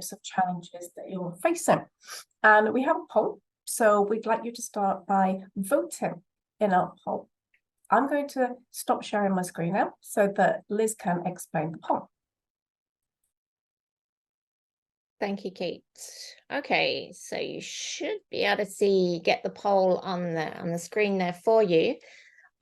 types of challenges that you're facing. And we have a poll, so we'd like you to start by voting in our poll. I'm going to stop sharing my screen now so that Liz can explain the poll. Thank you, Kate. Okay, so you should be able to get the poll on the screen there for you.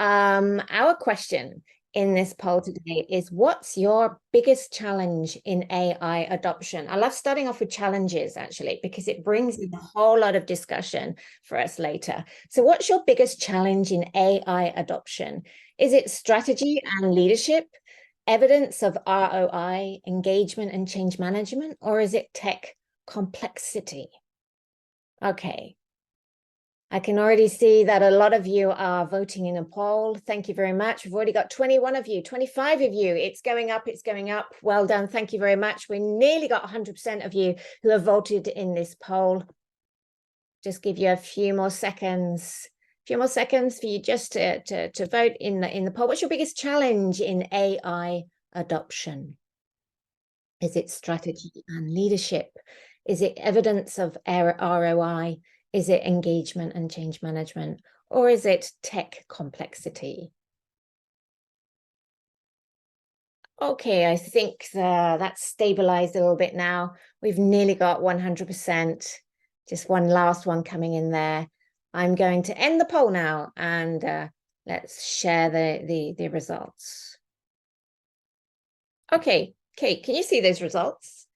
Our question in this poll today is, what's your biggest challenge in AI adoption? I love starting off with challenges, actually, because it brings in a whole lot of discussion for us later. So what's your biggest challenge in AI adoption? Is it strategy and leadership, evidence of ROI, engagement and change management, or is it tech complexity? Okay. I can already see that a lot of you are voting in a poll. Thank you very much. We've already got 21 of you, 25 of you. It's going up, it's going up. Well done. Thank you very much. We nearly got 100% of you who have voted in this poll. Just give you a few more seconds for you just to vote in the poll. What's your biggest challenge in AI adoption? Is it strategy and leadership? Is it evidence of ROI? Is it engagement and change management? Or is it tech complexity? Okay, I think that's stabilized a little bit now. We've nearly got 100%. Just one last one coming in there. I'm going to end the poll now and let's share the results. Okay, Kate, can you see those results?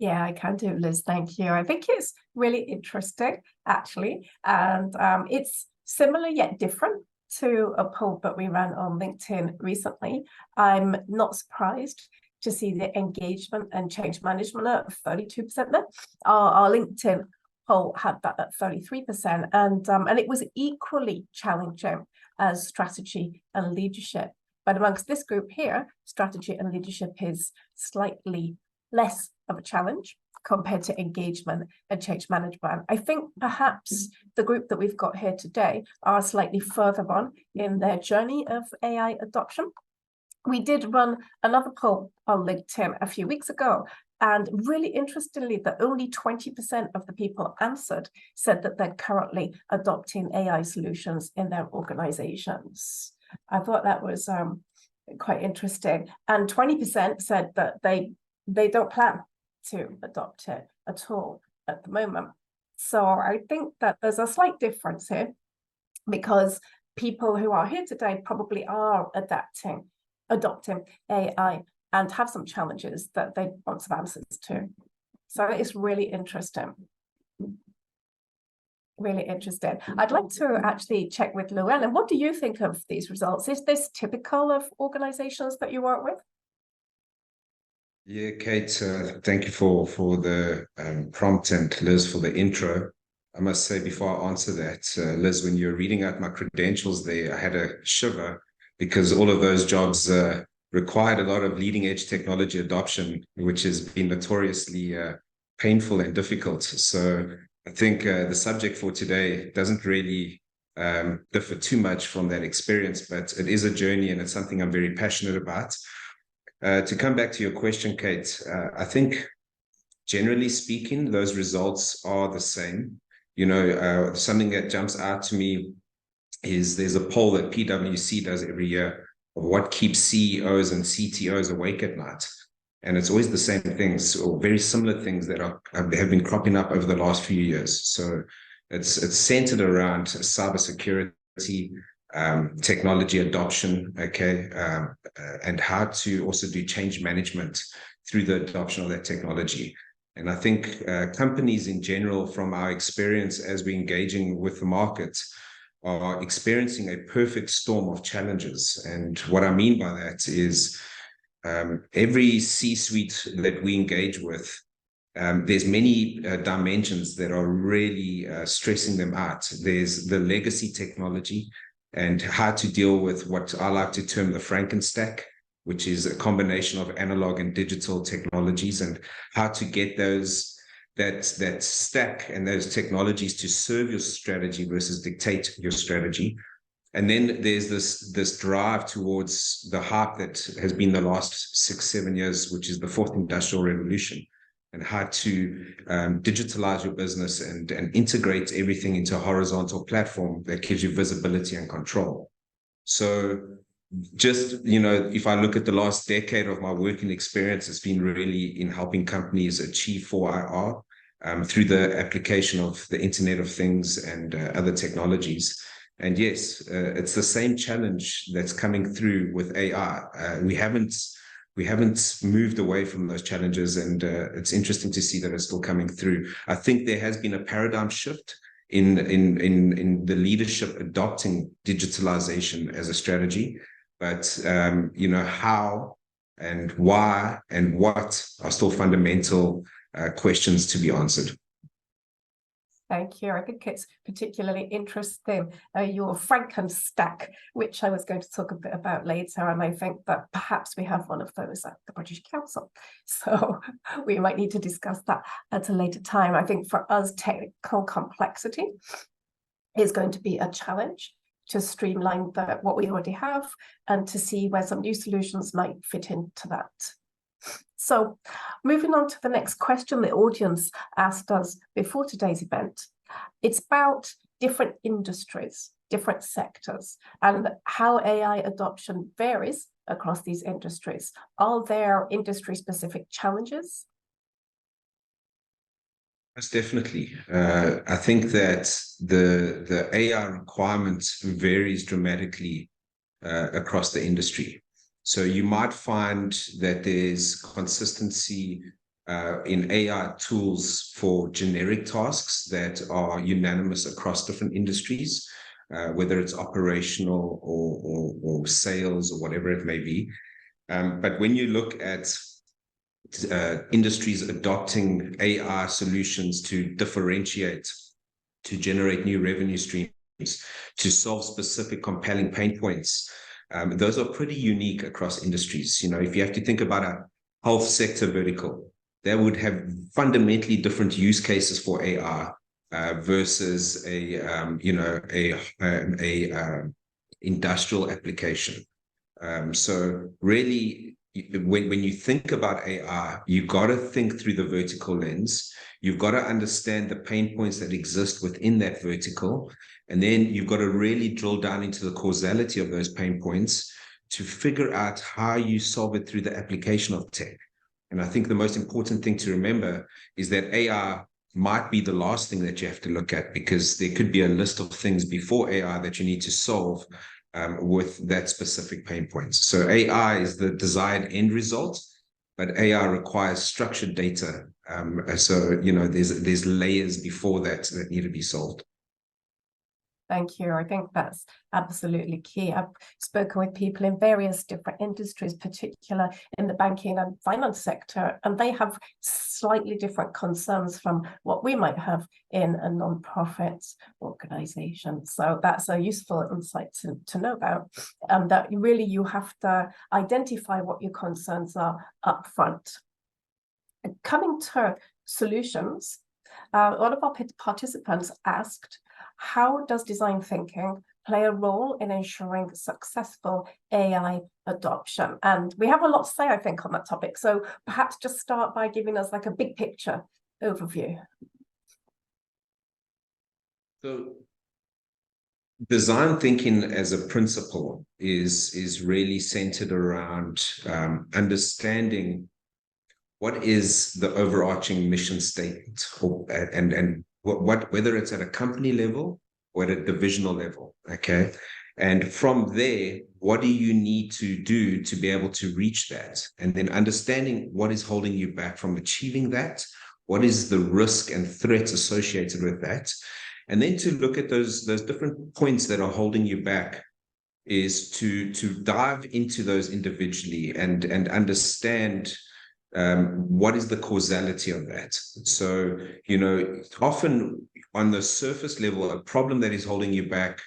Yeah, I can do, Liz. Thank you. I think it's really interesting, actually. And it's similar yet different to a poll that we ran on LinkedIn recently. I'm not surprised to see the engagement and change management at 32% there. Our LinkedIn poll had that at 33%. And it was equally challenging as strategy and leadership. But amongst this group here, strategy and leadership is slightly less of a challenge compared to engagement and change management. I think perhaps the group that we've got here today are slightly further on in their journey of AI adoption. We did run another poll on LinkedIn a few weeks ago, and really interestingly, that only 20% of the people answered said that they're currently adopting AI solutions in their organizations. I thought that was quite interesting. And 20% said that they don't plan to adopt it at all at the moment. So I think that there's a slight difference here, because people who are here today probably are adopting AI and have some challenges that they want some answers to. So it's really interesting. Really interesting. I'd like to actually check with Llewellan. What do you think of these results? Is this typical of organizations that you work with? Yeah, Kate, thank you for the prompt, and Liz for the intro. I must say, before I answer that, Liz, when you're reading out my credentials there, I had a shiver because all of those jobs required a lot of leading edge technology adoption, which has been notoriously painful and difficult. So I think the subject for today doesn't really differ too much from that experience, but it is a journey and it's something I'm very passionate about. To come back to your question, Kate, I think generally speaking, those results are the same. You know, something that jumps out to me is there's a poll that PwC does every year of what keeps CEOs and CTOs awake at night. And it's always the same things, or very similar things that have been cropping up over the last few years. So it's centered around cybersecurity, technology adoption, okay, and how to also do change management through the adoption of that technology. And I think companies in general, from our experience as we're engaging with the market, are experiencing a perfect storm of challenges. And what I mean by that is every C-suite that we engage with, there's many dimensions that are really stressing them out. There's the legacy technology and how to deal with what I like to term the Frankenstack, which is a combination of analog and digital technologies, and how to get that stack and those technologies to serve your strategy versus dictate your strategy. And then there's this drive towards the hype that has been the last 6-7 years, which is the fourth industrial revolution. and how to digitalize your business and integrate everything into a horizontal platform that gives you visibility and control. So just, if I look at the last decade of my working experience, it's been really in helping companies achieve 4IR through the application of the Internet of Things and other technologies. And yes, it's the same challenge that's coming through with AI. We haven't moved away from those challenges, and it's interesting to see that it's still coming through. I think there has been a paradigm shift in the leadership adopting digitalization as a strategy, but how and why and what are still fundamental questions to be answered. Thank you. I think it's particularly interesting, your Frankenstack, which I was going to talk a bit about later. And I think that perhaps we have one of those at the British Council. So we might need to discuss that at a later time. I think for us, technical complexity is going to be a challenge to streamline what we already have and to see where some new solutions might fit into that. So moving on to the next question the audience asked us before today's event. It's about different industries, different sectors, and how AI adoption varies across these industries. Are there industry-specific challenges? Yes, definitely. I think that the AI requirement varies dramatically across the industry. So you might find that there's consistency in AI tools for generic tasks that are unanimous across different industries, whether it's operational or sales or whatever it may be. But when you look at industries adopting AI solutions to differentiate, to generate new revenue streams, to solve specific compelling pain points, those are pretty unique across industries. If you have to think about a health sector vertical, that would have fundamentally different use cases for AI versus a industrial application. So really, when you think about AI, you've got to think through the vertical lens. You've got to understand the pain points that exist within that vertical. And then you've got to really drill down into the causality of those pain points to figure out how you solve it through the application of tech. And I think the most important thing to remember is that AI might be the last thing that you have to look at, because there could be a list of things before AI that you need to solve with that specific pain points. So AI is the desired end result, but AI requires structured data. So, there's layers before that need to be solved. Thank you. I think that's absolutely key. I've spoken with people in various different industries, particularly in the banking and finance sector, and they have slightly different concerns from what we might have in a non-profit organization. So that's a useful insight to know about, that really you have to identify what your concerns are upfront. Coming to solutions, a lot of our participants asked, how does design thinking play a role in ensuring successful AI adoption? And we have a lot to say, I think, on that topic. So perhaps just start by giving us like a big picture overview. So design thinking as a principle is really centered around understanding what is the overarching mission statement, and whether it's at a company level or at a divisional level, okay? And from there, what do you need to do to be able to reach that? And then understanding what is holding you back from achieving that, what is the risk and threats associated with that, and then to look at those different points that are holding you back is to dive into those individually and understand what is the causality of that. So, often on the surface level, a problem that is holding you back,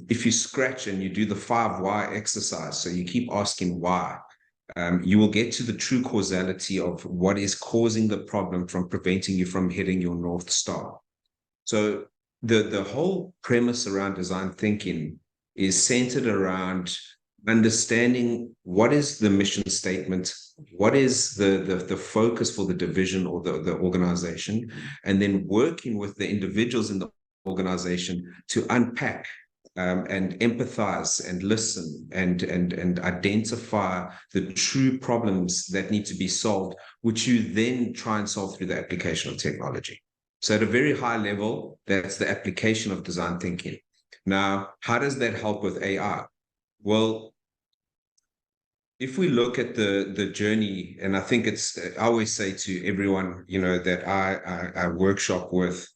if you scratch and you do the 5 why exercise, so you keep asking why, you will get to the true causality of what is causing the problem from preventing you from hitting your North Star. So the whole premise around design thinking is centered around understanding what is the mission statement, what is the focus for the division or the organization, and then working with the individuals in the organization to unpack and empathize and listen and identify the true problems that need to be solved, which you then try and solve through the application of technology. So at a very high level, that's the application of design thinking. Now, how does that help with AI? Well, if we look at the journey, and I think I always say to everyone, that I workshop with,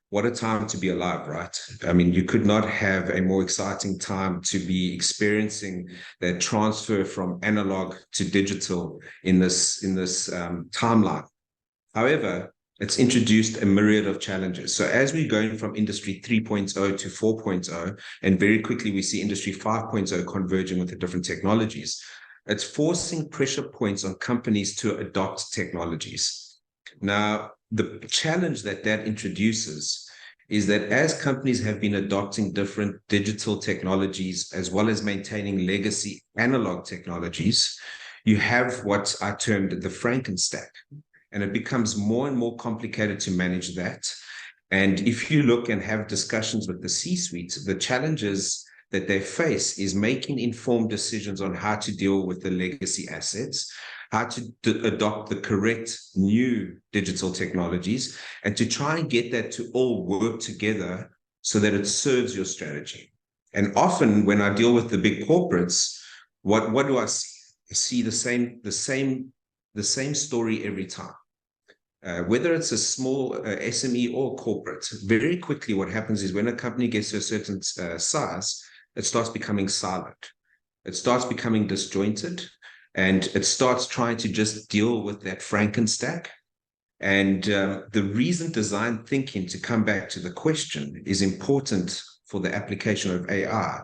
what a time to be alive, right? I mean, you could not have a more exciting time to be experiencing that transfer from analog to digital in this timeline. However, it's introduced a myriad of challenges. So as we're going from industry 3.0 to 4.0, and very quickly we see industry 5.0 converging with the different technologies, it's forcing pressure points on companies to adopt technologies. Now, the challenge that introduces is that as companies have been adopting different digital technologies, as well as maintaining legacy analog technologies, you have what I termed the Frankenstack. And it becomes more and more complicated to manage that. And if you look and have discussions with the C-suite, the challenges that they face is making informed decisions on how to deal with the legacy assets, how to adopt the correct new digital technologies, and to try and get that to all work together so that it serves your strategy. And often when I deal with the big corporates, what do I see? I see the same story every time. Whether it's a small SME or corporate, very quickly what happens is when a company gets to a certain size, it starts becoming silent. It starts becoming disjointed, and it starts trying to just deal with that Frankenstack. And the reason design thinking, to come back to the question, is important for the application of AI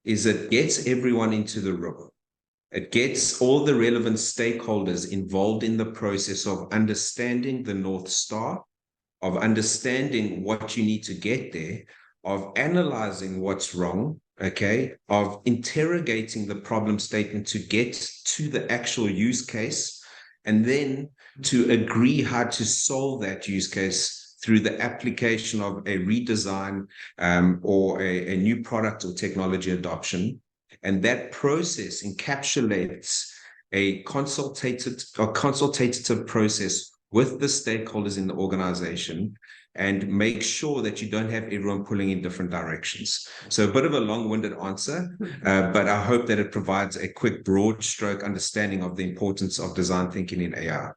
is it gets everyone into the room. It gets all the relevant stakeholders involved in the process of understanding the North Star, of understanding what you need to get there, of analyzing what's wrong, okay, of interrogating the problem statement to get to the actual use case, and then to agree how to solve that use case through the application of a redesign or a new product or technology adoption. And that process encapsulates a consultative process with the stakeholders in the organization, and make sure that you don't have everyone pulling in different directions. So a bit of a long-winded answer, but I hope that it provides a quick, broad stroke understanding of the importance of design thinking in AI.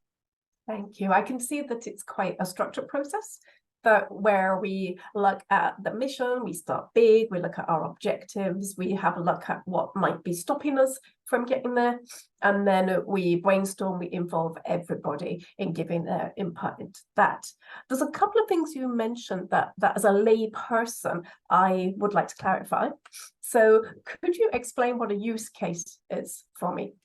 Thank you. I can see that it's quite a structured process, that where we look at the mission, we start big, we look at our objectives, we have a look at what might be stopping us from getting there, and then we brainstorm, we involve everybody in giving their input into that. There's a couple of things you mentioned that as a lay person, I would like to clarify. So could you explain what a use case is for me?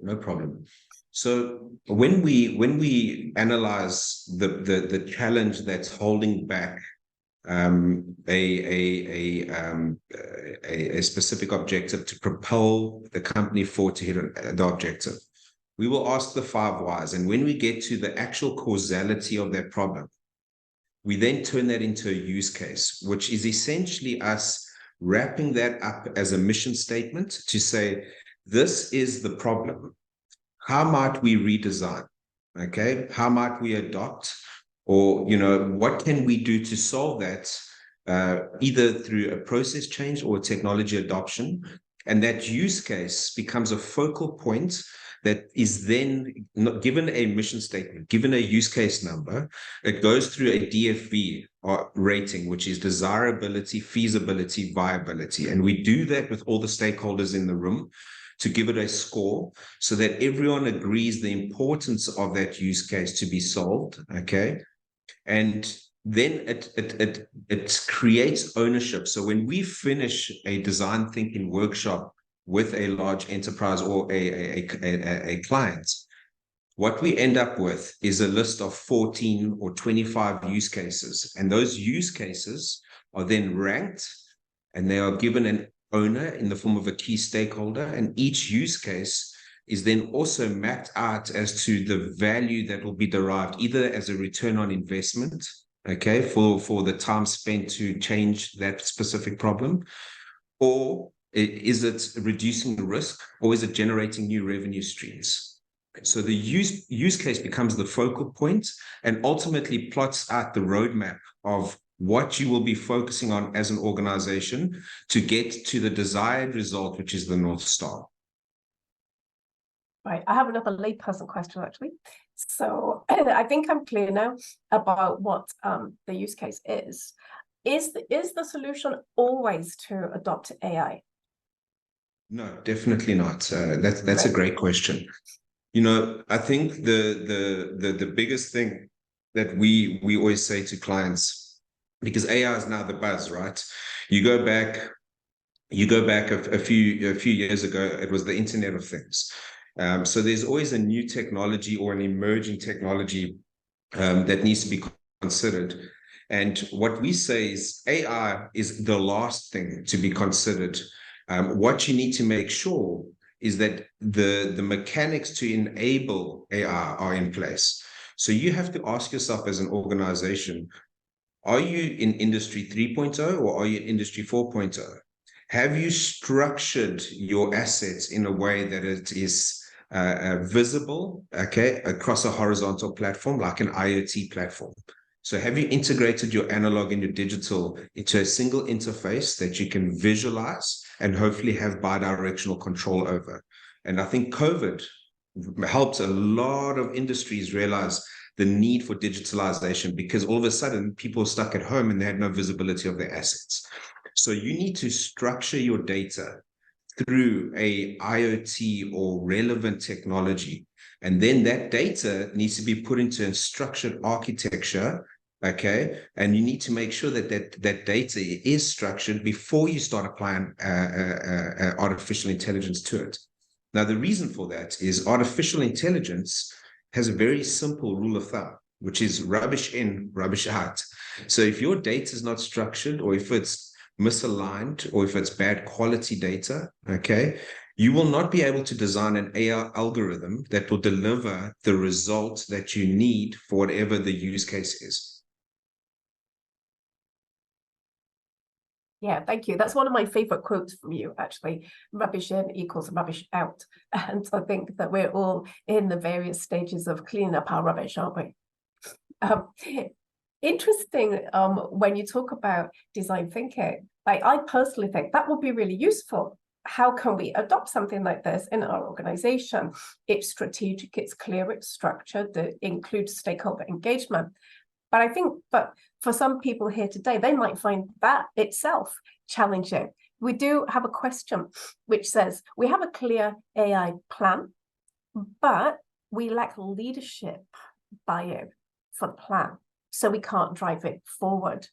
No problem. So when we analyze the challenge that's holding back a specific objective to propel the company forward to hit the objective, we will ask the 5 whys. And when we get to the actual causality of that problem, we then turn that into a use case, which is essentially us wrapping that up as a mission statement to say, this is the problem. How might we redesign? Okay, how might we adopt? Or, what can we do to solve that, either through a process change or technology adoption? And that use case becomes a focal point that is then not given a mission statement, given a use case number. It goes through a DFV rating, which is desirability, feasibility, viability. And we do that with all the stakeholders in the room to give it a score so that everyone agrees the importance of that use case to be solved, okay? And then it creates ownership. So when we finish a design thinking workshop with a large enterprise or a client, what we end up with is a list of 14 or 25 use cases. And those use cases are then ranked, and they are given an owner in the form of a key stakeholder, and each use case is then also mapped out as to the value that will be derived either as a return on investment, okay, for the time spent to change that specific problem, or is it reducing the risk, or is it generating new revenue streams? So the use case becomes the focal point and ultimately plots out the roadmap of what you will be focusing on as an organization to get to the desired result, which is the North Star. Right, I have another layperson question actually. So I think I'm clear now about what the use case is. Is the solution always to adopt AI? No, definitely not. That's a great question. You know, I think the biggest thing that we always say to clients, because AI is now the buzz, right? You go back a few years ago, it was the Internet of Things. So there's always a new technology or an emerging technology that needs to be considered. And what we say is AI is the last thing to be considered. What you need to make sure is that the mechanics to enable AI are in place. So you have to ask yourself as an organization, are you in industry 3.0 or are you in industry 4.0? Have you structured your assets in a way that it is visible, okay, across a horizontal platform like an IoT platform? So have you integrated your analog and your digital into a single interface that you can visualize and hopefully have bidirectional control over? And I think COVID helped a lot of industries realize the need for digitalization, because all of a sudden people were stuck at home and they had no visibility of their assets. So you need to structure your data through a IoT or relevant technology. And then that data needs to be put into a structured architecture, okay? And you need to make sure that that data is structured before you start applying artificial intelligence to it. Now, the reason for that is artificial intelligence has a very simple rule of thumb, which is rubbish in, rubbish out. So if your data is not structured, or if it's misaligned, or if it's bad quality data, okay, you will not be able to design an AI algorithm that will deliver the result that you need for whatever the use case is. Yeah, thank you. That's one of my favorite quotes from you, actually. Rubbish in equals rubbish out. And I think that we're all in the various stages of cleaning up our rubbish, aren't we? Interesting, when you talk about design thinking, like I personally think that would be really useful. How can we adopt something like this in our organization? It's strategic, it's clear, it's structured, it includes stakeholder engagement. But I think, for some people here today, they might find that itself challenging. We do have a question which says, we have a clear AI plan, but we lack leadership buy-in for the plan, so we can't drive it forward.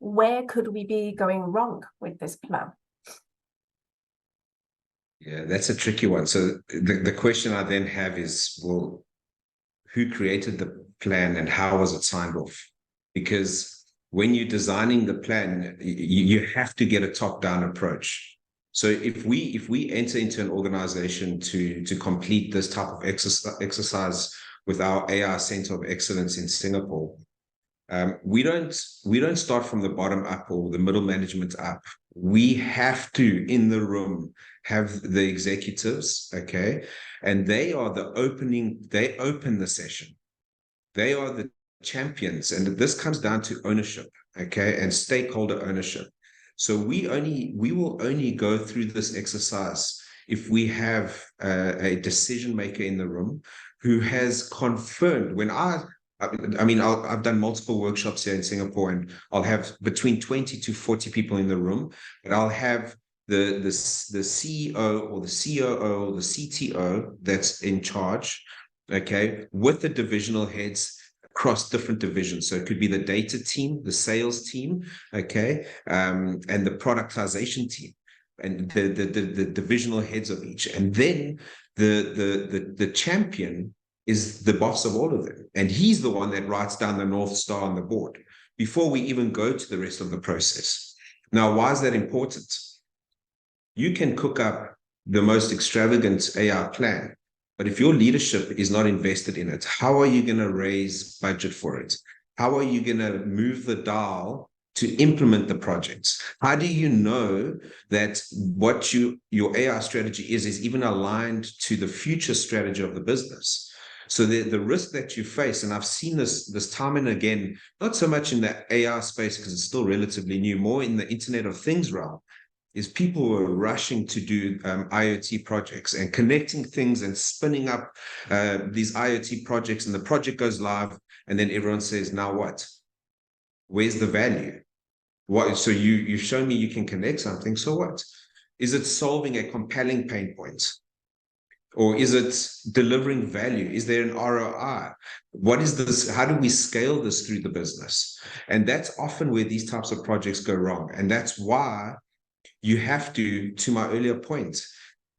Where could we be going wrong with this plan? Yeah, that's a tricky one. So the question I then have is, well, who created the plan and how was it signed off? Because when you're designing the plan, you have to get a top-down approach. So if we enter into an organization to complete this type of exercise with our AI Center of Excellence in Singapore, we don't start from the bottom up or the middle management up. We have to, in the room, have the executives, okay? And they open the session. They are the champions. And this comes down to ownership, okay? And stakeholder ownership. So we will only go through this exercise if we have a decision maker in the room who has confirmed. I've done multiple workshops here in Singapore, and I'll have between 20 to 40 people in the room, but I'll have the CEO or the COO or the CTO that's in charge, okay, with the divisional heads across different divisions. So it could be the data team, the sales team, okay, and the productization team, and the divisional heads of each. And then the champion is the boss of all of them. And he's the one that writes down the North Star on the board before we even go to the rest of the process. Now, why is that important? You can cook up the most extravagant AI plan, but if your leadership is not invested in it, how are you going to raise budget for it? How are you going to move the dial to implement the projects? How do you know that what your AI strategy is even aligned to the future strategy of the business? So the risk that you face, and I've seen this time and again, not so much in the AI space because it's still relatively new, more in the Internet of Things realm, is people were rushing to do IoT projects and connecting things and spinning up these IoT projects, and the project goes live, and then everyone says, now what? Where's the value? What? So you show me you can connect something, so what? Is it solving a compelling pain point? Or is it delivering value? Is there an ROI? What is this? How do we scale this through the business? And that's often where these types of projects go wrong. And that's why you have to my earlier point,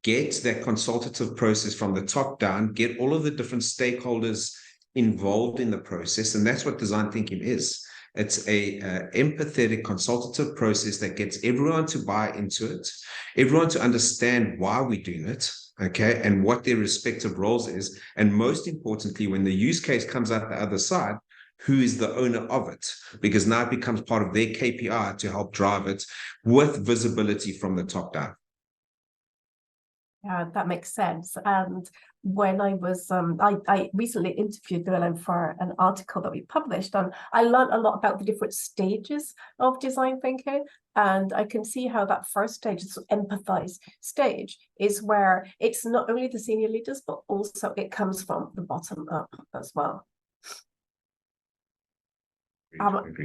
get that consultative process from the top down, get all of the different stakeholders involved in the process. And that's what design thinking is. It's a empathetic consultative process that gets everyone to buy into it, everyone to understand why we're doing it, okay, and what their respective roles is. And most importantly, when the use case comes out the other side, who is the owner of it? Because now it becomes part of their KPI to help drive it with visibility from the top down. Yeah, that makes sense. And when I was, I recently interviewed Llewellan for an article that we published, and I learned a lot about the different stages of design thinking. And I can see how that first stage, this empathize stage, is where it's not only the senior leaders, but also it comes from the bottom up as well.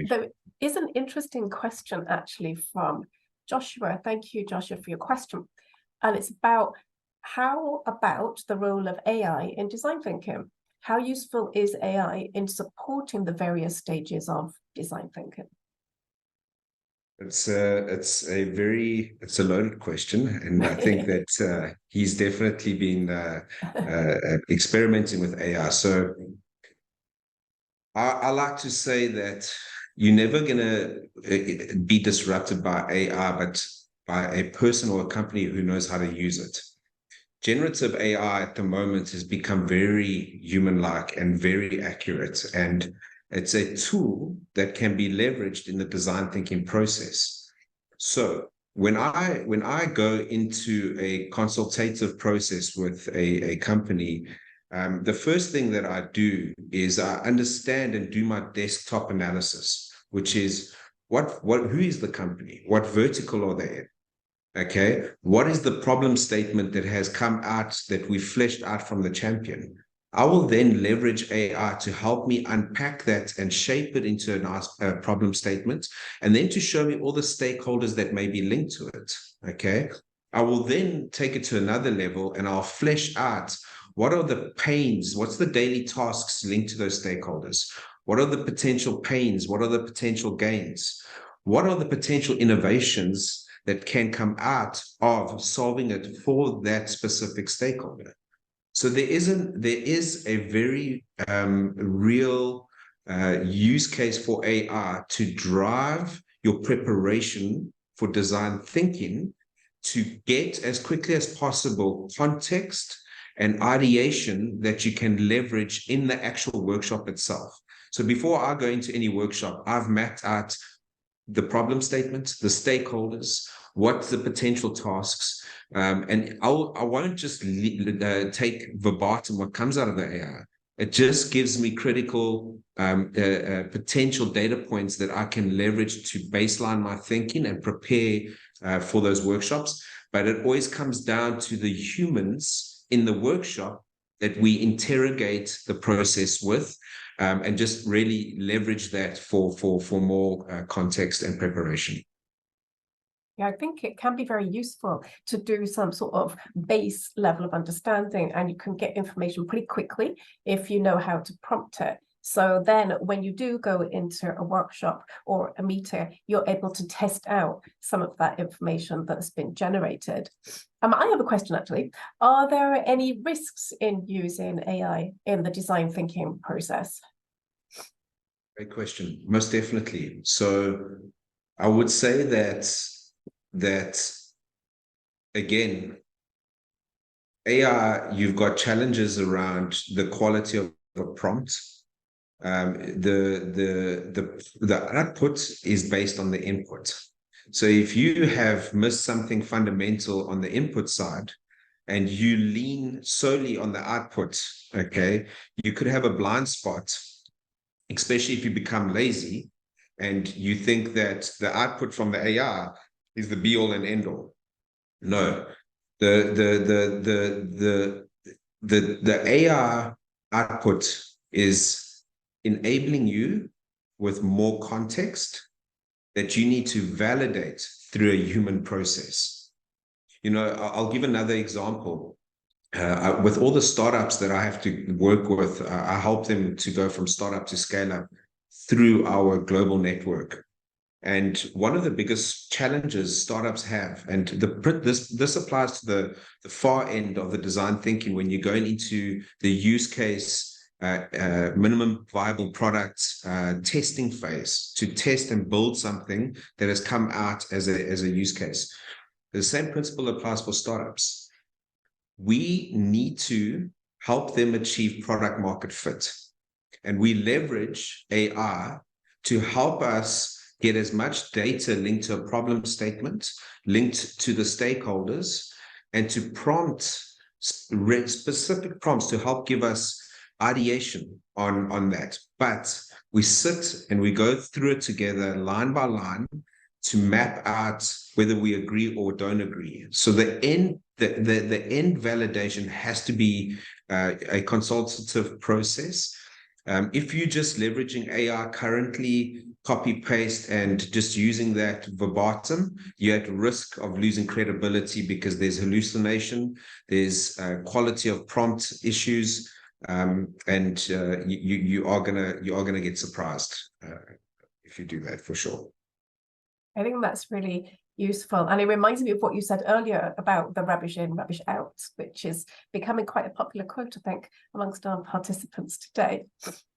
There is an interesting question actually from Joshua. Thank you, Joshua, for your question. And it's about how about the role of AI in design thinking? How useful is AI in supporting the various stages of design thinking? It's a loaded question, and I think that he's definitely been experimenting with AI. So I like to say that you're never going to be disrupted by AI, but by a person or a company who knows how to use it. Generative AI at the moment has become very human-like and very accurate, and it's a tool that can be leveraged in the design thinking process. So when I go into a consultative process with a company, the first thing that I do is I understand and do my desktop analysis, which is who is the company? What vertical are they in? Okay. What is the problem statement that has come out that we fleshed out from the champion? I will then leverage AI to help me unpack that and shape it into a nice problem statement, and then to show me all the stakeholders that may be linked to it. Okay. I will then take it to another level and I'll flesh out what are the pains, what's the daily tasks linked to those stakeholders? What are the potential pains? What are the potential gains? What are the potential innovations that can come out of solving it for that specific stakeholder? So there is a very real use case for AI to drive your preparation for design thinking, to get as quickly as possible context and ideation that you can leverage in the actual workshop itself. So before I go into any workshop, I've mapped out the problem statement, the stakeholders, what's the potential tasks, and I won't just take verbatim what comes out of the AI. It just gives me critical potential data points that I can leverage to baseline my thinking and prepare for those workshops. But it always comes down to the humans in the workshop that we interrogate the process with, and just really leverage that for more context and preparation. Yeah, I think it can be very useful to do some sort of base level of understanding, and you can get information pretty quickly if you know how to prompt it. So then when you do go into a workshop or a meeting, you're able to test out some of that information that's been generated. I have a question actually. Are there any risks in using AI in the design thinking process? Great question. Most definitely. So I would say that again, AI, you've got challenges around the quality of the prompt. The output is based on the input. So if you have missed something fundamental on the input side and you lean solely on the output, okay, you could have a blind spot, especially if you become lazy and you think that the output from the AI is the be all and end all. No, the AI output is enabling you with more context that you need to validate through a human process. You know, I'll give another example. With all the startups that I have to work with, I help them to go from startup to scale up through our global network. And one of the biggest challenges startups have, and this applies to the far end of the design thinking when you're going into the use case, minimum viable product testing phase to test and build something that has come out as a use case. The same principle applies for startups. We need to help them achieve product market fit. And we leverage AI to help us get as much data linked to a problem statement, linked to the stakeholders, and to prompt specific prompts to help give us ideation on that. But we sit and we go through it together line by line to map out whether we agree or don't agree. So the end validation has to be a consultative process. If you're just leveraging AI currently, copy paste and just using that verbatim, you're at risk of losing credibility because there's hallucination, there's quality of prompt issues, and you are gonna get surprised if you do that, for sure. I think that's really useful. And it reminds me of what you said earlier about the rubbish in, rubbish out, which is becoming quite a popular quote, I think, amongst our participants today.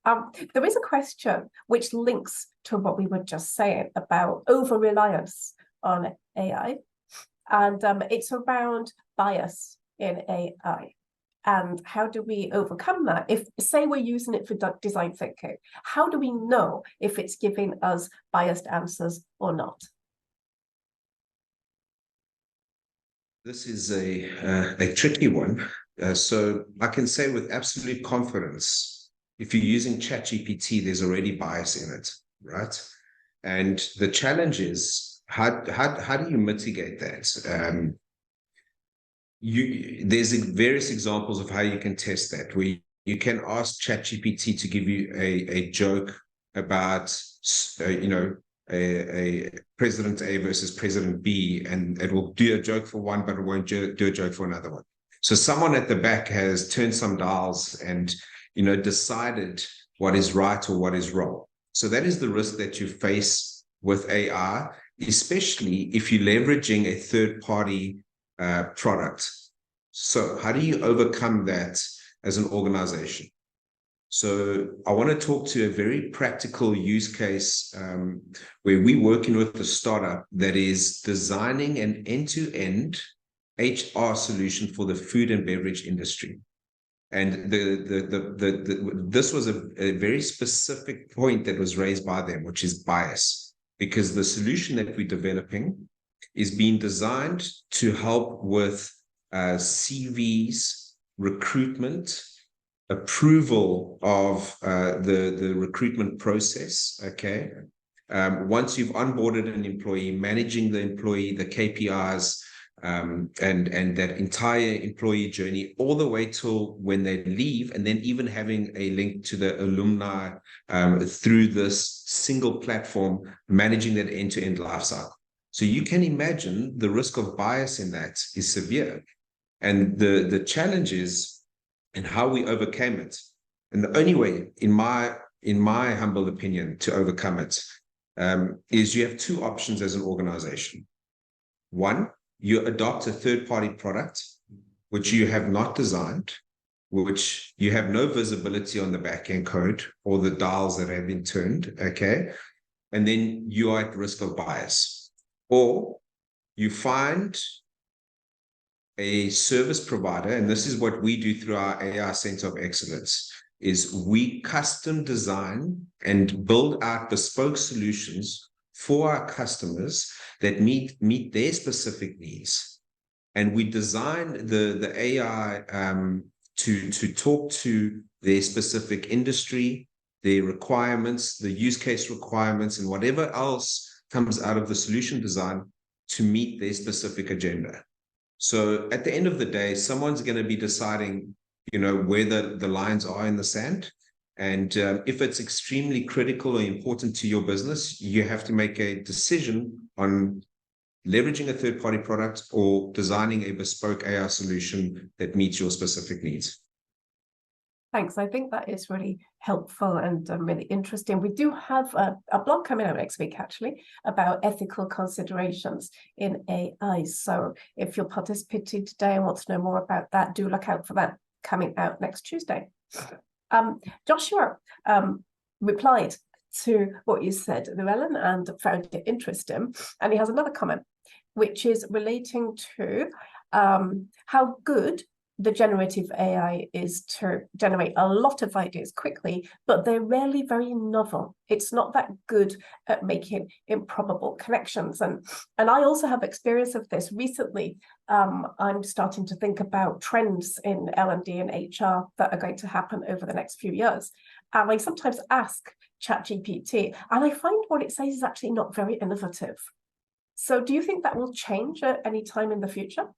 There is a question which links to what we were just saying about over-reliance on AI. And it's around bias in AI. And how do we overcome that? If, say, we're using it for design thinking, how do we know if it's giving us biased answers or not? This is a tricky one. So I can say with absolute confidence, if you're using ChatGPT, there's already bias in it, right? And the challenge is, how do you mitigate that? There's various examples of how you can test that, where you can ask ChatGPT to give you a joke about, a President A versus President B, and it will do a joke for one, but it won't do a joke for another one. So someone at the back has turned some dials and, decided what is right or what is wrong. So that is the risk that you face with AI, especially if you're leveraging a third-party product. So how do you overcome that as an organization? So I want to talk to a very practical use case where we're working with a startup that is designing an end-to-end HR solution for the food and beverage industry. And this was a very specific point that was raised by them, which is bias, because the solution that we're developing is being designed to help with CVs, recruitment, approval of the recruitment process, okay? Once you've onboarded an employee, managing the employee, the KPIs, and that entire employee journey all the way till when they leave, and then even having a link to the alumni through this single platform, managing that end-to-end life cycle. So you can imagine the risk of bias in that is severe. And the challenge is in how we overcame it. And the only way, in my humble opinion, to overcome it is you have two options as an organization. One, you adopt a third-party product, which you have not designed, which you have no visibility on the back-end code or the dials that have been turned, okay? And then you are at risk of bias. Or you find a service provider, and this is what we do through our AI Center of Excellence, is we custom design and build out bespoke solutions for our customers that meet their specific needs. And we design the AI to talk to their specific industry, their requirements, the use case requirements, and whatever else comes out of the solution design to meet their specific agenda. So at the end of the day, someone's going to be deciding, where the lines are in the sand. And if it's extremely critical or important to your business, you have to make a decision on leveraging a third-party product or designing a bespoke AI solution that meets your specific needs. Thanks. I think that is really helpful and really interesting. We do have a blog coming out next week, actually, about ethical considerations in AI. So if you're participating today and want to know more about that, do look out for that coming out next Tuesday. Joshua replied to what you said, Llewellan, and found it interesting. And he has another comment, which is relating to how good the generative AI is to generate a lot of ideas quickly, but they're rarely very novel. It's not that good at making improbable connections. And I also have experience of this recently. I'm starting to think about trends in L&D and HR that are going to happen over the next few years. And I sometimes ask ChatGPT, and I find what it says is actually not very innovative. So do you think that will change at any time in the future?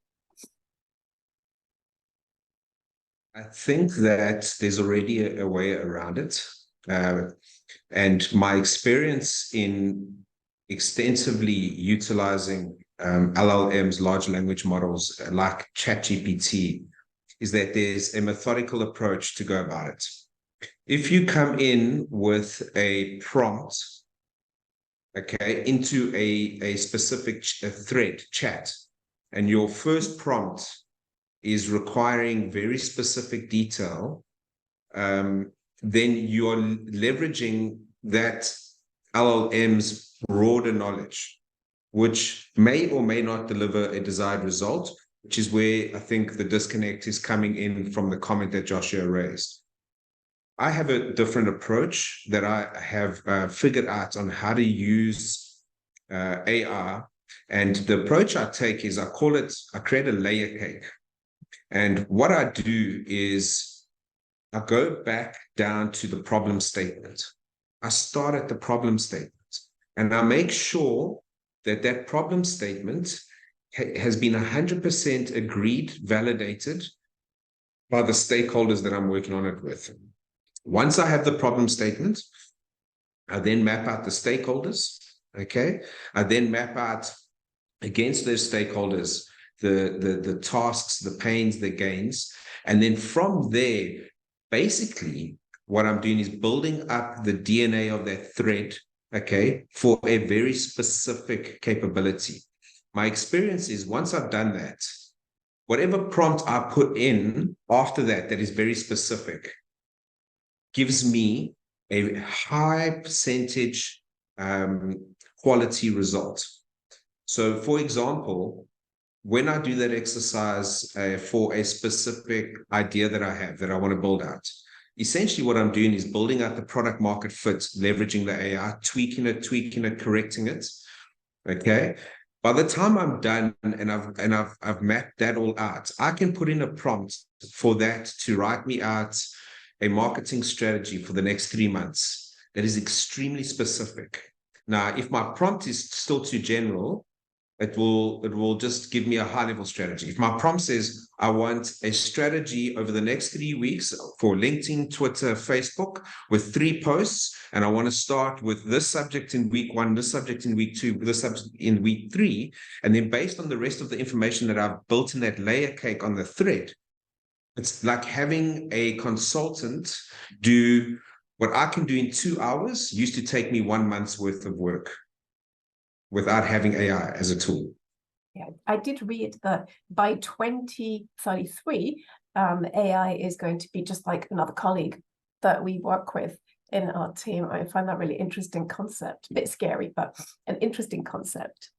I think that there's already a way around it. And my experience in extensively utilizing LLMs, large language models like ChatGPT, is that there's a methodical approach to go about it. If you come in with a prompt, okay, into a specific thread chat, and your first prompt is requiring very specific detail, then you're leveraging that LLM's broader knowledge, which may or may not deliver a desired result, which is where I think the disconnect is coming in from the comment that Joshua raised. I have a different approach that I have figured out on how to use AI. And the approach I take is I create a layer cake. And what I do is I go back down to the problem statement. I start at the problem statement and I make sure that that problem statement has been 100% agreed, validated by the stakeholders that I'm working on it with. Once I have the problem statement, I then map out the stakeholders, okay? I then map out against those stakeholders the tasks, the pains, the gains. And then from there, basically, what I'm doing is building up the DNA of that thread, okay, for a very specific capability. My experience is once I've done that, whatever prompt I put in after that is very specific, gives me a high percentage quality result. So, for example, when I do that exercise for a specific idea that I have that I want to build out, essentially what I'm doing is building out the product market fit, leveraging the AI, tweaking it, correcting it. Okay. By the time I'm done and I've mapped that all out, I can put in a prompt for that to write me out a marketing strategy for the next 3 months that is extremely specific. Now, if my prompt is still too general, it will just give me a high-level strategy. If my prompt says, I want a strategy over the next 3 weeks for LinkedIn, Twitter, Facebook with 3 posts, and I want to start with this subject in week 1, this subject in week 2, this subject in week 3, and then based on the rest of the information that I've built in that layer cake on the thread, it's like having a consultant do what I can do in 2 hours used to take me 1 month's worth of work without having AI as a tool. Yeah, I did read that by 2033, AI is going to be just like another colleague that we work with in our team. I find that really interesting concept, a bit scary, but an interesting concept.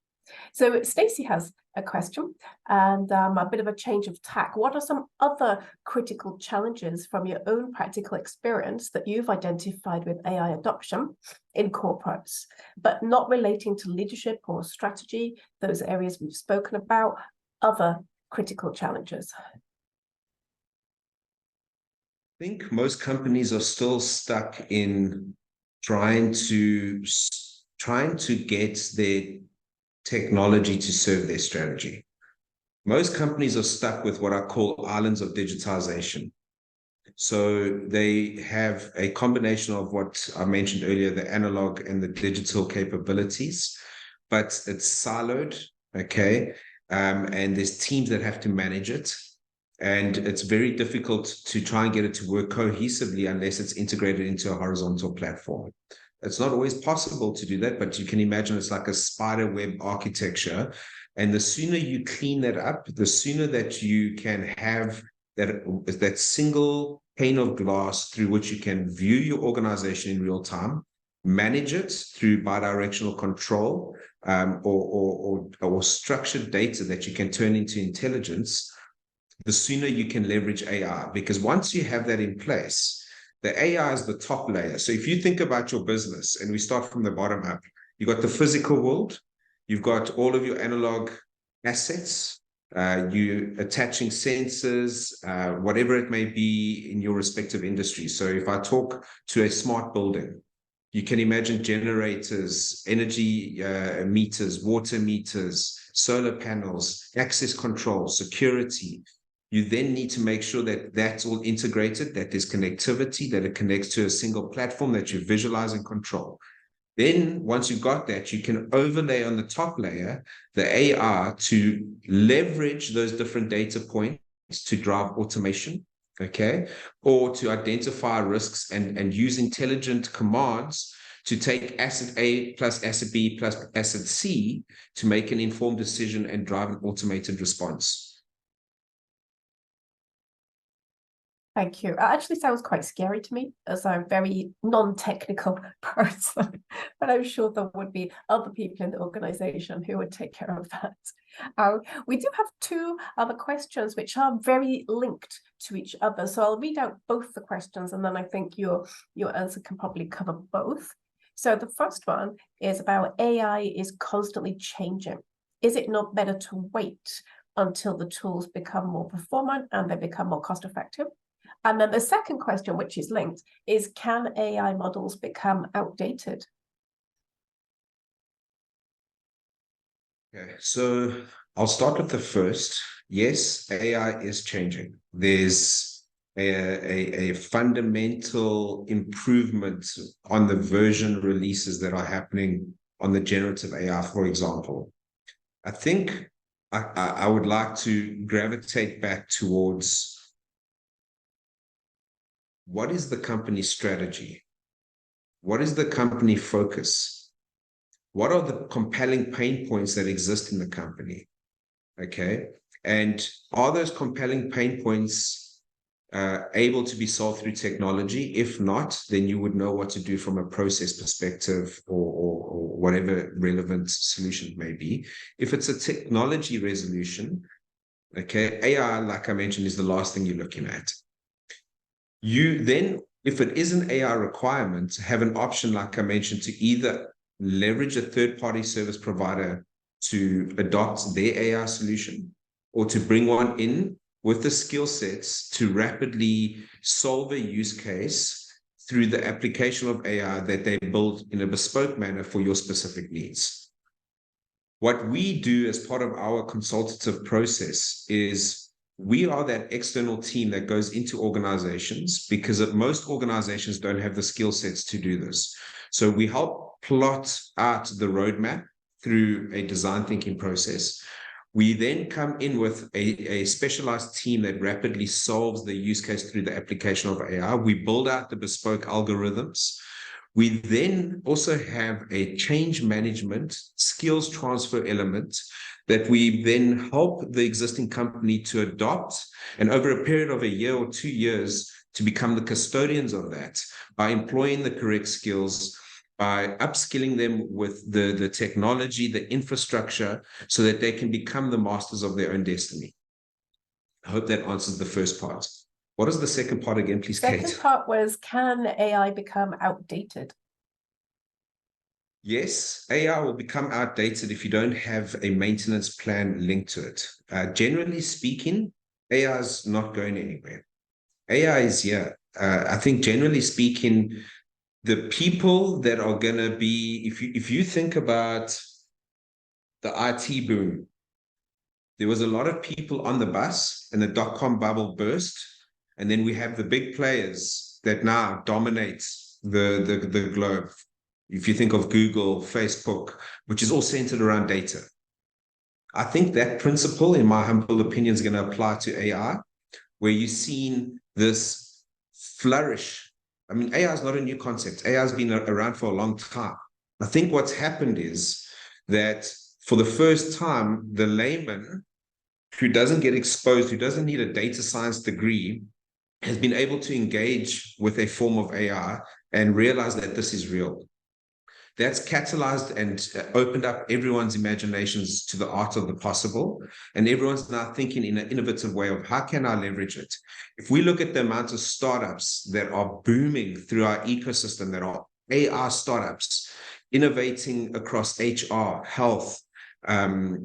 So Stacey has a question and a bit of a change of tack. What are some other critical challenges from your own practical experience that you've identified with AI adoption in corporates, but not relating to leadership or strategy, those areas we've spoken about, other critical challenges? I think most companies are still stuck in trying to get their technology to serve their strategy. Most companies are stuck with what I call islands of digitization. So they have a combination of what I mentioned earlier, the analog and the digital capabilities, but it's siloed, okay? And there's teams that have to manage it. And it's very difficult to try and get it to work cohesively unless it's integrated into a horizontal platform. It's not always possible to do that, but you can imagine it's like a spider web architecture. And the sooner you clean that up, the sooner that you can have that single pane of glass through which you can view your organization in real time, manage it through bidirectional control, or structured data that you can turn into intelligence, the sooner you can leverage AI. Because once you have that in place, the AI is the top layer. So if you think about your business, and we start from the bottom up, you've got the physical world, you've got all of your analog assets, you attaching sensors, whatever it may be in your respective industry. So if I talk to a smart building, you can imagine generators, energy meters, water meters, solar panels, access control, security. You then need to make sure that that's all integrated, that there's connectivity, that it connects to a single platform that you visualize and control. Then once you've got that, you can overlay on the top layer the AI to leverage those different data points to drive automation, okay? Or to identify risks and use intelligent commands to take asset A plus asset B plus asset C to make an informed decision and drive an automated response. Thank you. It actually sounds quite scary to me as a very non-technical person, but I'm sure there would be other people in the organization who would take care of that. We do have two other questions which are very linked to each other. So I'll read out both the questions and then I think your answer can probably cover both. So the first one is about AI is constantly changing. Is it not better to wait until the tools become more performant and they become more cost effective? And then the second question, which is linked, is can AI models become outdated? Okay, so I'll start with the first. Yes, AI is changing. There's a fundamental improvement on the version releases that are happening on the generative AI, for example. I think I would like to gravitate back towards what is the company strategy? What is the company focus? What are the compelling pain points that exist in the company? Okay. And are those compelling pain points able to be solved through technology? If not, then you would know what to do from a process perspective or whatever relevant solution may be. If it's a technology resolution, okay, AI, like I mentioned, is the last thing you're looking at. You then, if it is an AI requirement, have an option, like I mentioned, to either leverage a third-party service provider to adopt their AI solution or to bring one in with the skill sets to rapidly solve a use case through the application of AI that they build in a bespoke manner for your specific needs. What we do as part of our consultative process is we are that external team that goes into organizations because most organizations don't have the skill sets to do this. So we help plot out the roadmap through a design thinking process. We then come in with a specialized team that rapidly solves the use case through the application of AI. We build out the bespoke algorithms. We then also have a change management skills transfer element that we then help the existing company to adopt, and over a period of a year or 2 years to become the custodians of that by employing the correct skills by upskilling them with the technology, the infrastructure, so that they can become the masters of their own destiny. I hope that answers the first part. What is the second part again, please, Kate? Second part was, can AI become outdated? Yes, AI will become outdated if you don't have a maintenance plan linked to it. Generally speaking, AI is not going anywhere. AI is here. I think generally speaking, the people that are going to be, if you think about the IT boom, there was a lot of people on the bus and the dot-com bubble burst. And then we have the big players that now dominate the globe. If you think of Google, Facebook, which is all centered around data. I think that principle, in my humble opinion, is going to apply to AI, where you've seen this flourish. I mean, AI is not a new concept. AI has been around for a long time. I think what's happened is that for the first time, the layman who doesn't get exposed, who doesn't need a data science degree, has been able to engage with a form of AI and realize that this is real. That's catalyzed and opened up everyone's imaginations to the art of the possible. And everyone's now thinking in an innovative way of, how can I leverage it? If we look at the amount of startups that are booming through our ecosystem, that are AI startups, innovating across HR, health, blockchain,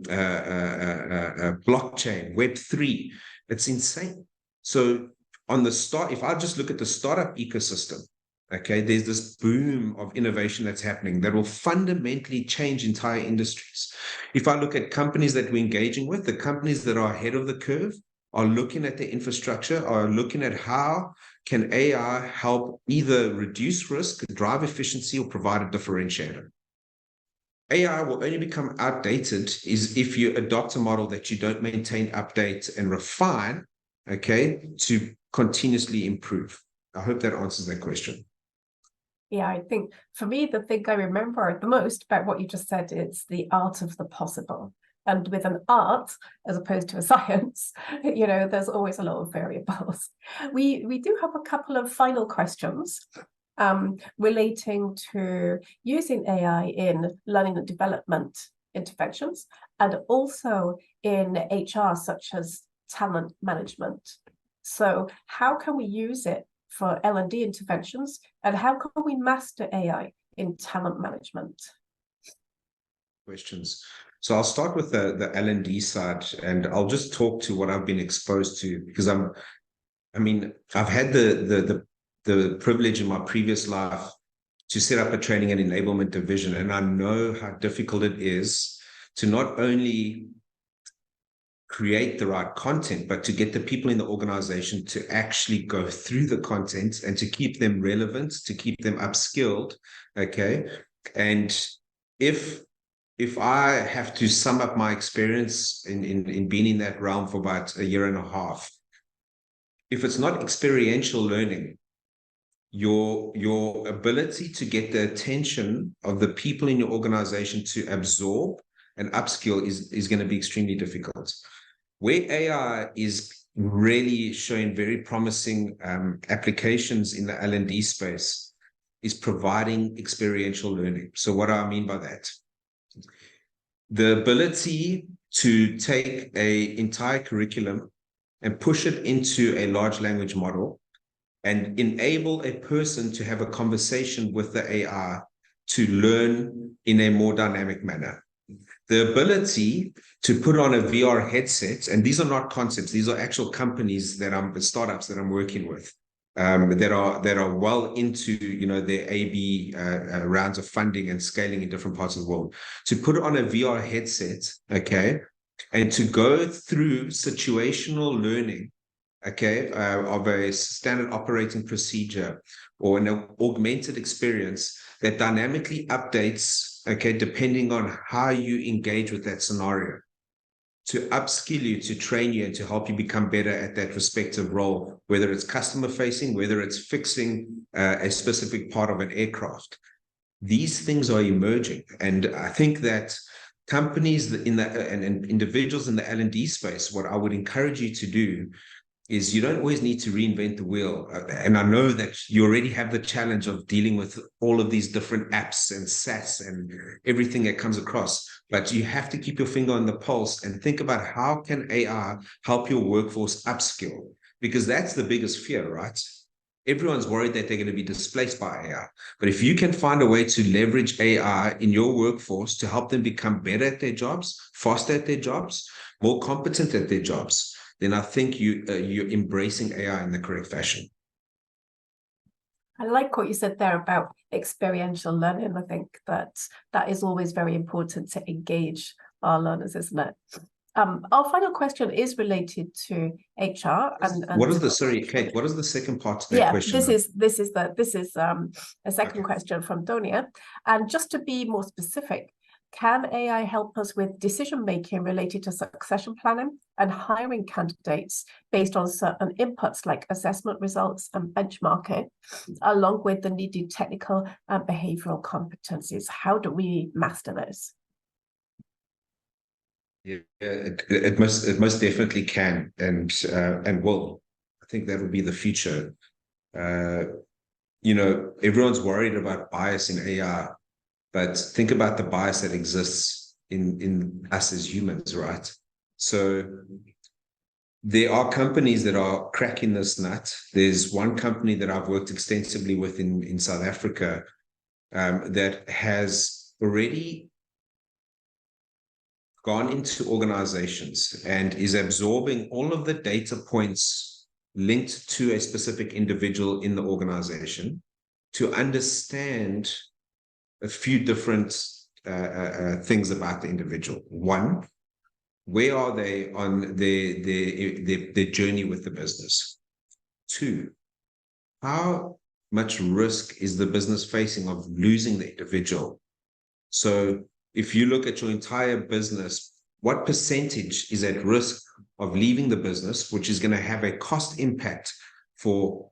Web3, it's insane. So on the start, if I just look at the startup ecosystem, okay, there's this boom of innovation that's happening that will fundamentally change entire industries. If I look at companies that we're engaging with, the companies that are ahead of the curve are looking at the infrastructure, are looking at how can AI help either reduce risk, drive efficiency, or provide a differentiator. AI will only become outdated is if you adopt a model that you don't maintain, update, and refine, okay, to continuously improve. I hope that answers that question. Yeah, I think for me, the thing I remember the most about what you just said is the art of the possible. And with an art, as opposed to a science, you know, there's always a lot of variables. We do have a couple of final questions relating to using AI in learning and development interventions, and also in HR, such as talent management. So how can we use it for L&D interventions, and how can we master AI in talent management? Questions. So I'll start with the L&D side, and I'll just talk to what I've been exposed to, because I've had the privilege in my previous life to set up a training and enablement division, and I know how difficult it is to not only create the right content, but to get the people in the organization to actually go through the content and to keep them relevant, to keep them upskilled. Okay. And if I have to sum up my experience in being in that realm for about a year and a half, if it's not experiential learning, your ability to get the attention of the people in your organization to absorb and upskill is going to be extremely difficult. Where AI is really showing very promising applications in the L&D space is providing experiential learning. So what do I mean by that? The ability to take an entire curriculum and push it into a large language model and enable a person to have a conversation with the AI to learn in a more dynamic manner. The ability to put on a VR headset, and these are not concepts, these are actual companies startups that I'm working with, that are well into, you know, their AB rounds of funding and scaling in different parts of the world, to put on a VR headset, okay, and to go through situational learning, okay, of a standard operating procedure or an augmented experience that dynamically updates, okay, depending on how you engage with that scenario, to upskill you, to train you, and to help you become better at that respective role, whether it's customer facing, whether it's fixing a specific part of an aircraft. These things are emerging. And I think that companies and individuals in the L&D space, what I would encourage you to do is you don't always need to reinvent the wheel. And I know that you already have the challenge of dealing with all of these different apps and SaaS and everything that comes across, but you have to keep your finger on the pulse and think about how can AI help your workforce upskill? Because that's the biggest fear, right? Everyone's worried that they're going to be displaced by AI. But if you can find a way to leverage AI in your workforce to help them become better at their jobs, faster at their jobs, more competent at their jobs, then I think you're embracing AI in the correct fashion. I like what you said there about experiential learning. I think that is always very important to engage our learners, isn't it? Our final question is related to HR. And what is the sorry, Kate? What is the second part to that yeah, question? This is a second question from Donia. And just to be more specific, can AI help us with decision making related to succession planning and hiring candidates based on certain inputs like assessment results and benchmarking, along with the needed technical and behavioral competencies? How do we master those? Yeah, it most definitely can and will. I think that will be the future. Everyone's worried about bias in AI, but think about the bias that exists in us as humans, right? So there are companies that are cracking this nut. There's one company that I've worked extensively with in South Africa that has already gone into organizations and is absorbing all of the data points linked to a specific individual in the organization to understand a few different things about the individual. One, where are they on their journey with the business? Two, how much risk is the business facing of losing the individual? So if you look at your entire business, what percentage is at risk of leaving the business, which is going to have a cost impact for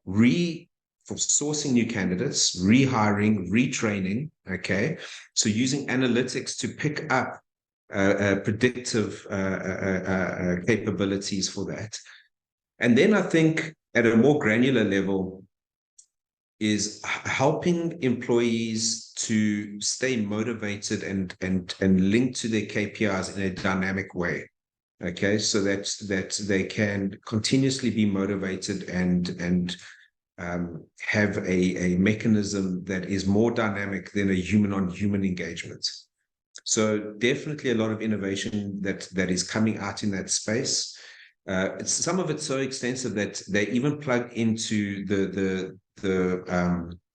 sourcing new candidates, rehiring, retraining, okay? So using analytics to pick up predictive capabilities for that. And then I think at a more granular level is helping employees to stay motivated and linked to their KPIs in a dynamic way. Okay, so that they can continuously be motivated and have a mechanism that is more dynamic than a human-on-human engagement. So definitely a lot of innovation that is coming out in that space. Some of it's so extensive that they even plug into the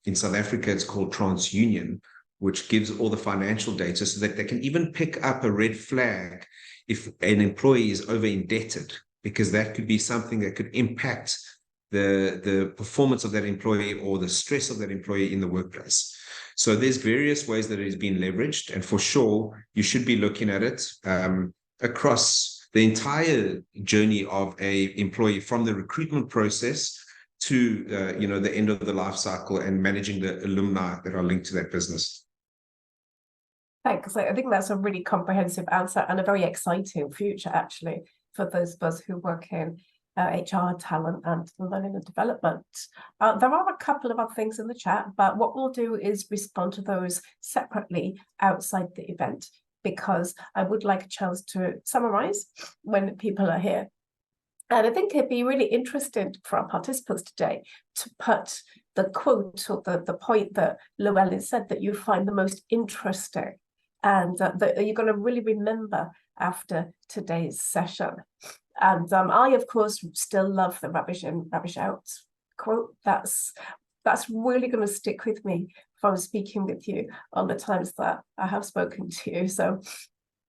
in South Africa, it's called TransUnion, which gives all the financial data so that they can even pick up a red flag if an employee is over indebted, because that could be something that could impact the performance of that employee or the stress of that employee in the workplace. So there's various ways that it is being leveraged, and for sure you should be looking at it across the entire journey of a employee, from the recruitment process to the end of the life cycle and managing the alumni that are linked to that business. Thanks. I think that's a really comprehensive answer and a very exciting future, actually, for those of us who work in HR, talent, and learning and development. There are a couple of other things in the chat, but what we'll do is respond to those separately outside the event, because I would like a chance to summarize when people are here. And I think it'd be really interesting for our participants today to put the quote or the point that Llewellan said that you find the most interesting and that you're going to really remember after today's session. And I, of course, still love the rubbish in, rubbish out quote. That's really going to stick with me from speaking with you on the times that I have spoken to you. So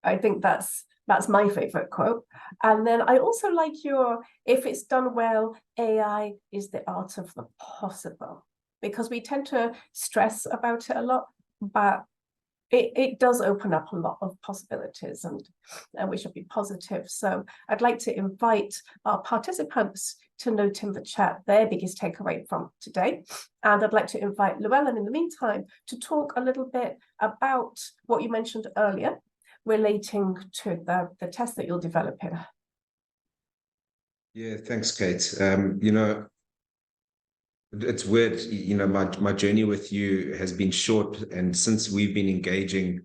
I think that's my favorite quote. And then I also like your, if it's done well, AI is the art of the possible, because we tend to stress about it a lot, but it does open up a lot of possibilities, and we should be positive. So I'd like to invite our participants to note in the chat their biggest takeaway from today. And I'd like to invite Llewellan in the meantime to talk a little bit about what you mentioned earlier relating to the test that you're developing. Yeah, thanks, Kate. It's weird, my journey with you has been short, and since we've been engaging,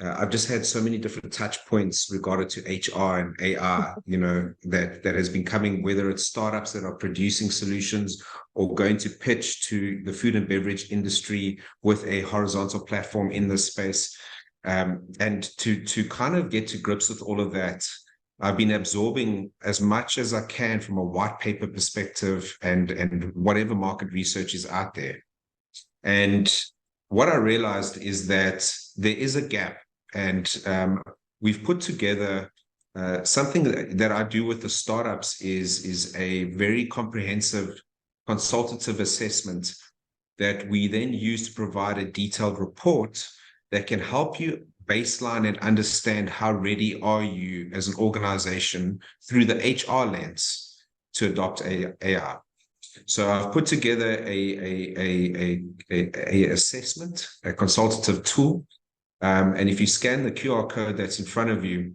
I've just had so many different touch points regarding to HR and AI, that has been coming, whether it's startups that are producing solutions or going to pitch to the food and beverage industry with a horizontal platform in this space. And to kind of get to grips with all of that, I've been absorbing as much as I can from a white paper perspective and whatever market research is out there. And what I realized is that there is a gap, and we've put together something that I do with the startups is a very comprehensive consultative assessment that we then use to provide a detailed report that can help you baseline and understand how ready are you as an organization through the HR lens to adopt AI. So I've put together a assessment, a consultative tool. And if you scan the QR code that's in front of you,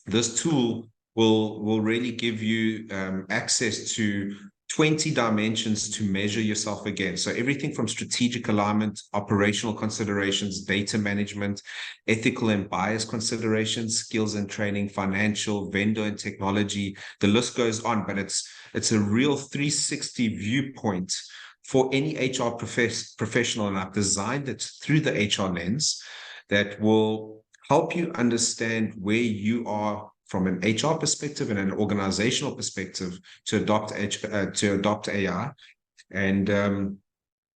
this tool will really give you access to 20 dimensions to measure yourself against. So everything from strategic alignment, operational considerations, data management, ethical and bias considerations, skills and training, financial, vendor and technology. The list goes on, but it's a real 360 viewpoint for any HR professional. And I've designed it through the HR lens that will help you understand where you are from an HR perspective and an organizational perspective to adopt AI. And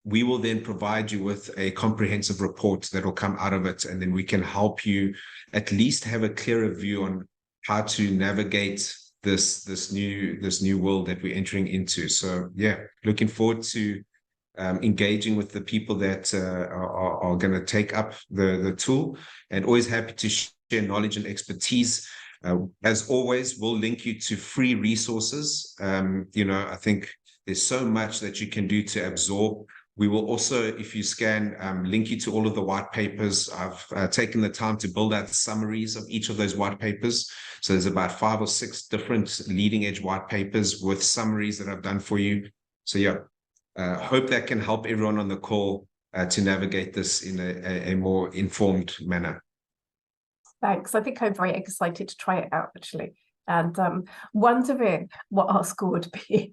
we will then provide you with a comprehensive report that will come out of it. And then we can help you at least have a clearer view on how to navigate this new world that we're entering into. So yeah, looking forward to engaging with the people that are going to take up the tool, and always happy to share knowledge and expertise. As always, we'll link you to free resources. I think there's so much that you can do to absorb. We will also, if you scan, link you to all of the white papers. I've taken the time to build out summaries of each of those white papers. So there's about 5 or 6 different leading edge white papers with summaries that I've done for you. So yeah, hope that can help everyone on the call to navigate this in a more informed manner. Thanks. I think I'm very excited to try it out, actually, and wondering what our score would be.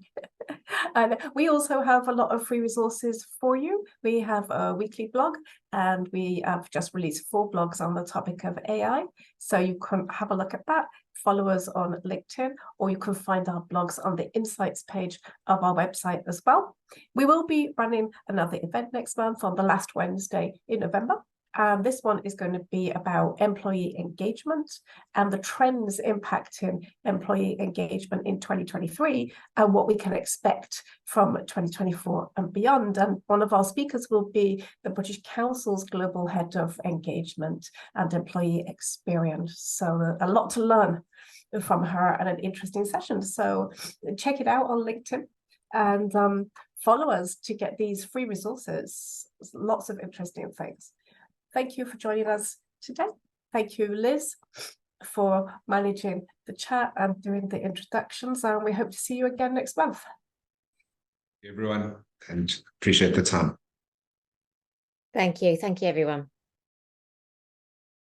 And we also have a lot of free resources for you. We have a weekly blog, and we have just released 4 blogs on the topic of AI. So you can have a look at that, follow us on LinkedIn, or you can find our blogs on the Insights page of our website as well. We will be running another event next month on the last Wednesday in November. This one is going to be about employee engagement and the trends impacting employee engagement in 2023 and what we can expect from 2024 and beyond. And one of our speakers will be the British Council's Global Head of Engagement and Employee Experience. So a lot to learn from her and an interesting session. So check it out on LinkedIn and follow us to get these free resources. Lots of interesting things. Thank you for joining us today. Thank you, Liz, for managing the chat and doing the introductions. And we hope to see you again next month. Everyone, and appreciate the time. Thank you. Thank you, everyone.